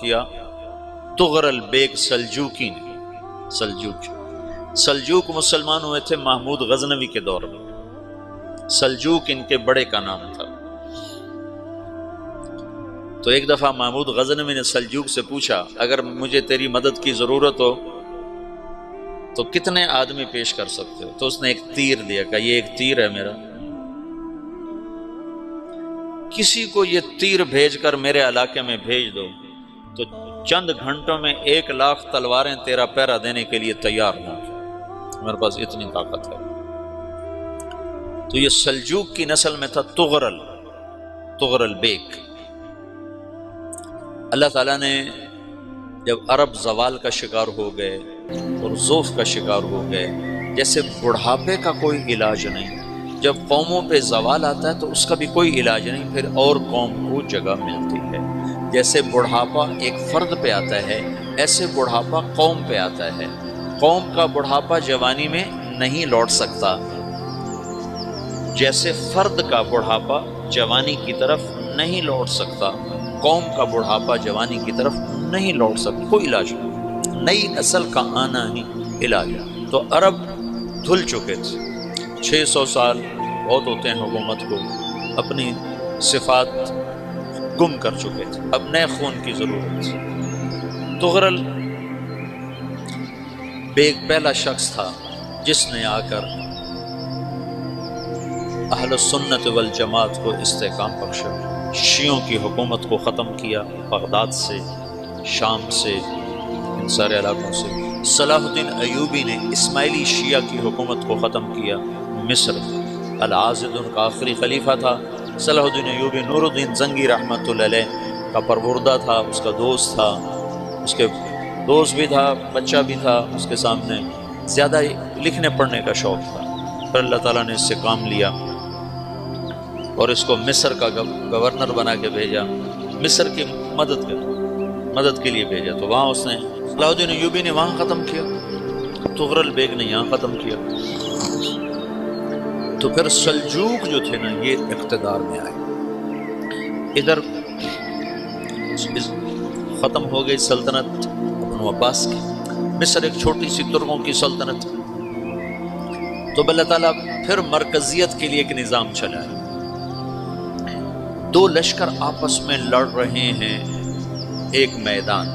کیا تغرل بیگ سلجوکی نے۔ سلجوک مسلمان ہوئے تھے محمود غزنوی کے دور میں، سلجوک ان کے بڑے کا نام تھا۔ تو ایک دفعہ محمود غزنوی نے سلجوک سے پوچھا اگر مجھے تیری مدد کی ضرورت ہو تو کتنے آدمی پیش کر سکتے ہو؟ تو اس نے ایک تیر دیا، کہا یہ ایک تیر ہے میرا، کسی کو یہ تیر بھیج کر میرے علاقے میں بھیج دو تو چند گھنٹوں میں 1,00,000 تلواریں تیرا پیرا دینے کے لیے تیار ہوں، میرے پاس اتنی طاقت ہے۔ تو یہ سلجوک کی نسل میں تھا تغرل بیگ۔ اللہ تعالیٰ نے جب عرب زوال کا شکار ہو گئے اور ضعف کا شکار ہو گئے، جیسے بڑھاپے کا کوئی علاج نہیں، جب قوموں پہ زوال آتا ہے تو اس کا بھی کوئی علاج نہیں، پھر اور قوم کو جگہ ملتی ہے۔ جیسے بڑھاپا ایک فرد پہ آتا ہے، ایسے بڑھاپا قوم پہ آتا ہے۔ قوم کا بڑھاپا جوانی میں نہیں لوٹ سکتا، جیسے فرد کا بڑھاپا جوانی کی طرف نہیں لوٹ سکتا، قوم کا بڑھاپا جوانی کی طرف نہیں لوٹ سکتا، کوئی علاج نہیں، نئی نسل کا آنا ہی علاج ہے۔ تو عرب دھل چکے تھے، 600 سال بہت ہوتے ہیں حکومت کو، اپنی صفات گم کر چکے تھے، اب نئے خون کی ضرورت تھی۔ تغرل بیگ پہلا شخص تھا جس نے آ کر اہل السنت والجماعت کو استحکام بخشا، شیعوں کی حکومت کو ختم کیا، بغداد سے، شام سے، ان سارے علاقوں سے۔ صلاح الدین ایوبی نے اسماعیلی شیعہ کی حکومت کو ختم کیا، مصر۔ العاضد ان کا آخری خلیفہ تھا صلاح الدین ایوبی، نور الدین زنگی رحمۃ اللہ علیہ کا پروردہ تھا، اس کا دوست تھا، اس کے دوست بھی تھا، بچہ بھی تھا اس کے سامنے، زیادہ لکھنے پڑھنے کا شوق تھا۔ پھر اللہ تعالیٰ نے اس سے کام لیا اور اس کو مصر کا گورنر بنا کے بھیجا، مصر کی مدد کے لیے بھیجا۔ تو وہاں اس نے صلاح الدین ایوبی نے وہاں ختم کیا، تغرل بیگ نے یہاں ختم کیا۔ تو پھر سلجوک جو تھے نا یہ اقتدار میں آئے، ادھر ختم ہو گئی سلطنت ابن عباس کی، مصر ایک چھوٹی سی ترکوں کی سلطنت۔ تو اللہ تعالیٰ پھر مرکزیت کے لیے ایک نظام چلایا، 2 لشکر آپس میں لڑ رہے ہیں ایک میدان،